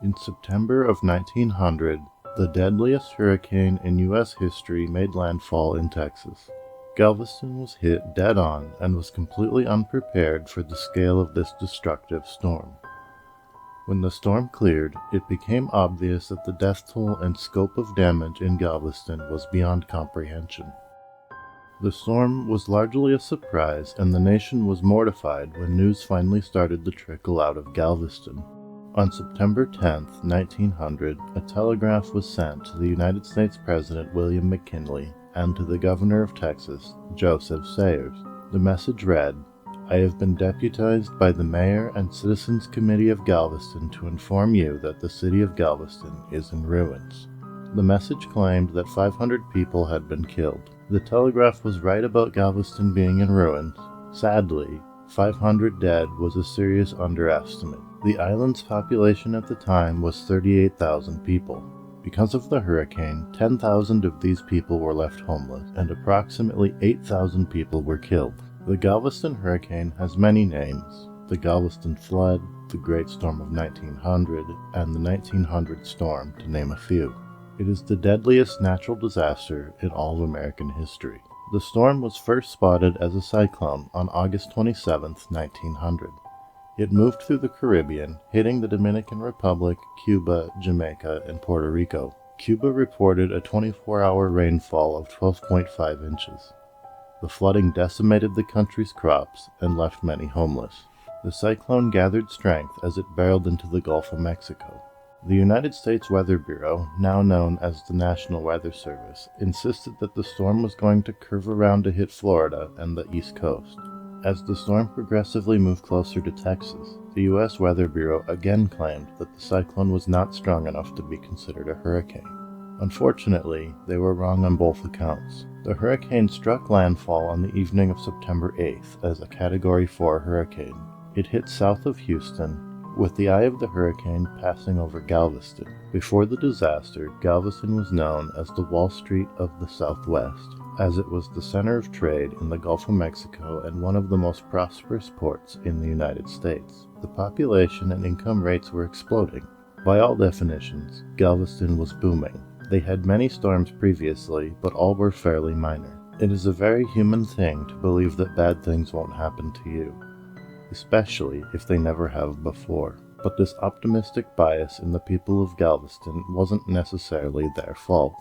In September of 1900, the deadliest hurricane in U.S. history made landfall in Texas. Galveston was hit dead on and was completely unprepared for the scale of this destructive storm. When the storm cleared, it became obvious that the death toll and scope of damage in Galveston was beyond comprehension. The storm was largely a surprise, and the nation was mortified when news finally started to trickle out of Galveston. On September 10, 1900, a telegraph was sent to the United States President William McKinley and to the Governor of Texas, Joseph Sayers. The message read, "I have been deputized by the Mayor and Citizens Committee of Galveston to inform you that the city of Galveston is in ruins." The message claimed that 500 people had been killed. The telegraph was right about Galveston being in ruins. Sadly, 500 dead was a serious underestimate. The island's population at the time was 38,000 people. Because of the hurricane, 10,000 of these people were left homeless, and approximately 8,000 people were killed. The Galveston hurricane has many names: the Galveston flood, the Great Storm of 1900, and the 1900 storm, to name a few. It is the deadliest natural disaster in all of American history. The storm was first spotted as a cyclone on August 27, 1900. It moved through the Caribbean, hitting the Dominican Republic, Cuba, Jamaica, and Puerto Rico. Cuba reported a 24-hour rainfall of 12.5 inches. The flooding decimated the country's crops and left many homeless. The cyclone gathered strength as it barreled into the Gulf of Mexico. The United States Weather Bureau, now known as the National Weather Service, insisted that the storm was going to curve around to hit Florida and the East Coast. As the storm progressively moved closer to Texas, the U.S. Weather Bureau again claimed that the cyclone was not strong enough to be considered a hurricane. Unfortunately, they were wrong on both accounts. The hurricane struck landfall on the evening of September 8th as a Category 4 hurricane. It hit south of Houston, with the eye of the hurricane passing over Galveston. Before the disaster, Galveston was known as the Wall Street of the Southwest, as it was the center of trade in the Gulf of Mexico and one of the most prosperous ports in the United States. The population and income rates were exploding. By all definitions, Galveston was booming. They had many storms previously, but all were fairly minor. It is a very human thing to believe that bad things won't happen to you, especially if they never have before. But this optimistic bias in the people of Galveston wasn't necessarily their fault.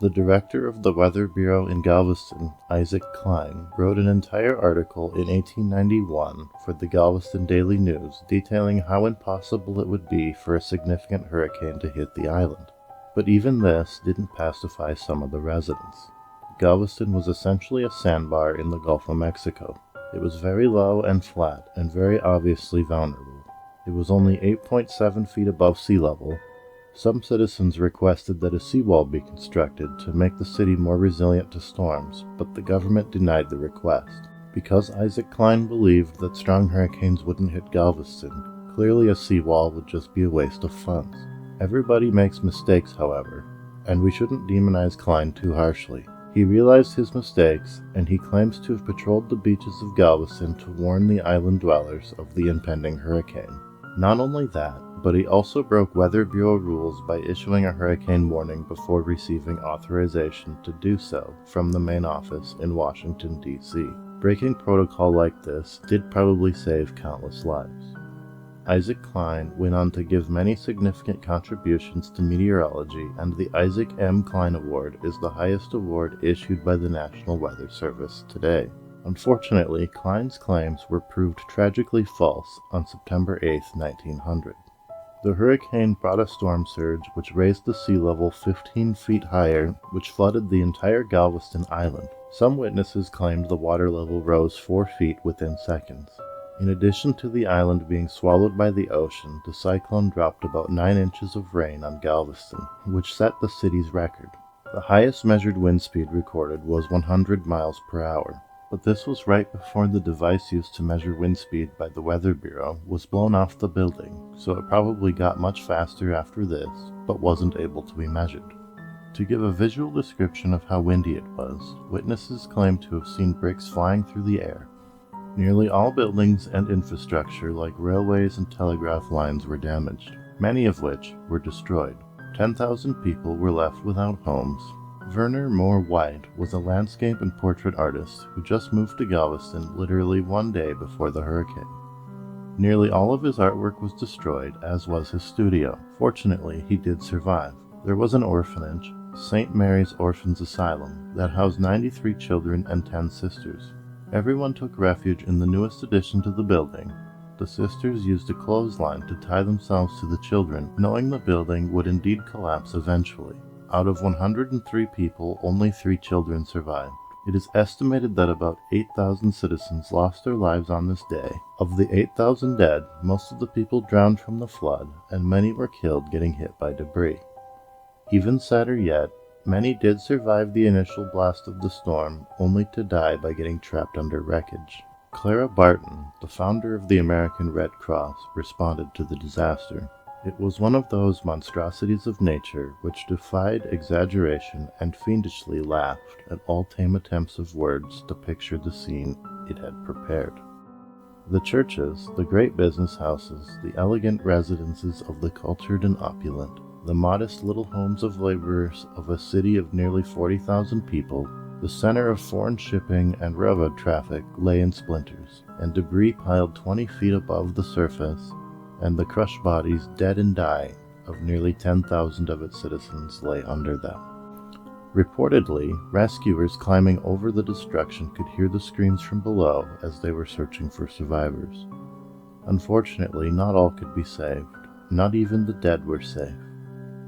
The director of the Weather Bureau in Galveston, Isaac Klein, wrote an entire article in 1891 for the Galveston Daily News detailing how impossible it would be for a significant hurricane to hit the island. But even this didn't pacify some of the residents. Galveston was essentially a sandbar in the Gulf of Mexico. It was very low and flat, and very obviously vulnerable. It was only 8.7 feet above sea level. Some citizens requested that a seawall be constructed to make the city more resilient to storms, but the government denied the request. Because Isaac Klein believed that strong hurricanes wouldn't hit Galveston, clearly a seawall would just be a waste of funds. Everybody makes mistakes, however, and we shouldn't demonize Klein too harshly. He realized his mistakes, and he claims to have patrolled the beaches of Galveston to warn the island dwellers of the impending hurricane. Not only that, but he also broke Weather Bureau rules by issuing a hurricane warning before receiving authorization to do so from the main office in Washington, D.C. Breaking protocol like this did probably save countless lives. Isaac Klein went on to give many significant contributions to meteorology, and the Isaac M. Klein Award is the highest award issued by the National Weather Service today. Unfortunately, Klein's claims were proved tragically false on September 8, 1900. The hurricane brought a storm surge which raised the sea level 15 feet higher, which flooded the entire Galveston island. Some witnesses claimed the water level rose 4 feet within seconds. In addition to the island being swallowed by the ocean, the cyclone dropped about 9 inches of rain on Galveston, which set the city's record. The highest measured wind speed recorded was 100 miles per hour. But this was right before the device used to measure wind speed by the Weather Bureau was blown off the building, so it probably got much faster after this, but wasn't able to be measured. To give a visual description of how windy it was, witnesses claim to have seen bricks flying through the air. Nearly all buildings and infrastructure like railways and telegraph lines were damaged. many of which were destroyed. 10,000 people were left without homes. Werner Moore White was a landscape and portrait artist who just moved to Galveston literally one day before the hurricane. Nearly all of his artwork was destroyed, as was his studio. Fortunately, he did survive. There was an orphanage, St. Mary's Orphans Asylum, that housed 93 children and 10 sisters. Everyone took refuge in the newest addition to the building. The sisters used a clothesline to tie themselves to the children, knowing the building would indeed collapse eventually. Out of 103 people, only 3 children survived. It is estimated that about 8,000 citizens lost their lives on this day. Of the 8,000 dead, most of the people drowned from the flood, and many were killed getting hit by debris. Even sadder yet, many did survive the initial blast of the storm, only to die by getting trapped under wreckage. Clara Barton, the founder of the American Red Cross, responded to the disaster. It was one of those monstrosities of nature which defied exaggeration and fiendishly laughed at all tame attempts of words to picture the scene it had prepared. The churches, the great business houses, the elegant residences of the cultured and opulent, the modest little homes of laborers of a city of nearly 40,000 people, the center of foreign shipping and railroad traffic lay in splinters, and debris piled 20 feet above the surface, and the crushed bodies, dead and dying, of nearly 10,000 of its citizens lay under them. Reportedly, rescuers climbing over the destruction could hear the screams from below as they were searching for survivors. Unfortunately, not all could be saved. Not even the dead were safe.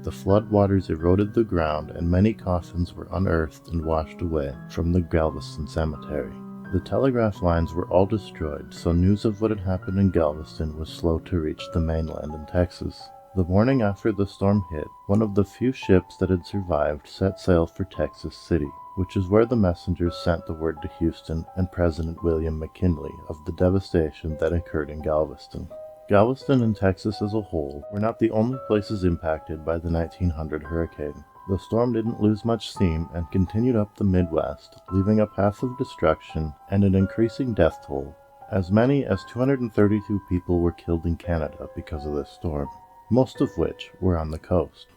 The flood waters eroded the ground, and many coffins were unearthed and washed away from the Galveston cemetery. The telegraph lines were all destroyed, so news of what had happened in Galveston was slow to reach the mainland in Texas. The morning after the storm hit, one of the few ships that had survived set sail for Texas City, which is where the messengers sent the word to Houston and President William McKinley of the devastation that occurred in Galveston. Galveston and Texas as a whole were not the only places impacted by the 1900 hurricane. The storm didn't lose much steam and continued up the Midwest, leaving a path of destruction and an increasing death toll. As many as 232 people were killed in Canada because of this storm, most of which were on the coast.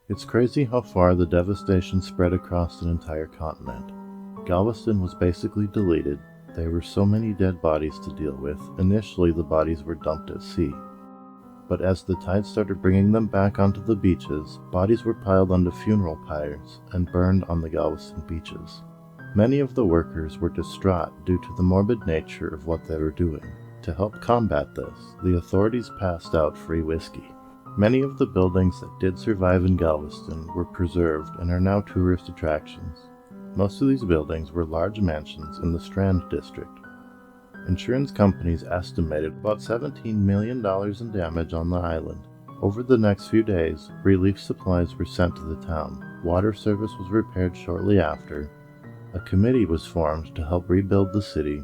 It's crazy how far the devastation spread across an entire continent. Galveston was basically deleted. There were so many dead bodies to deal with. Initially, the bodies were dumped at sea. But as the tide started bringing them back onto the beaches, bodies were piled onto funeral pyres and burned on the Galveston beaches. Many of the workers were distraught due to the morbid nature of what they were doing. To help combat this, the authorities passed out free whiskey. Many of the buildings that did survive in Galveston were preserved and are now tourist attractions. Most of these buildings were large mansions in the Strand district. Insurance companies estimated about $17 million in damage on the island. Over the next few days, relief supplies were sent to the town. Water service was repaired shortly after. A committee was formed to help rebuild the city.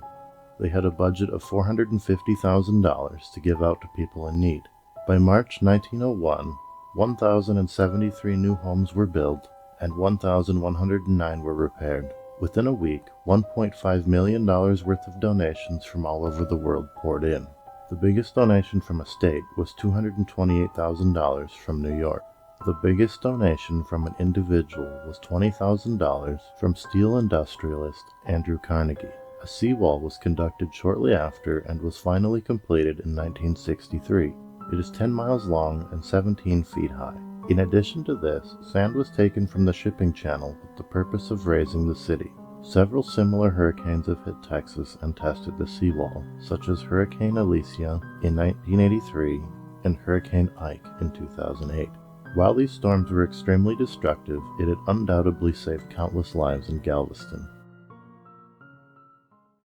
They had a budget of $450,000 to give out to people in need. By March 1901, 1,073 new homes were built and 1,109 were repaired. Within a week, $1.5 million worth of donations from all over the world poured in. The biggest donation from a state was $228,000 from New York. The biggest donation from an individual was $20,000 from steel industrialist Andrew Carnegie. A seawall was conducted shortly after and was finally completed in 1963. It is 10 miles long and 17 feet high. In addition to this, sand was taken from the shipping channel with the purpose of raising the city. Several similar hurricanes have hit Texas and tested the seawall, such as Hurricane Alicia in 1983 and Hurricane Ike in 2008. While these storms were extremely destructive, it had undoubtedly saved countless lives in Galveston.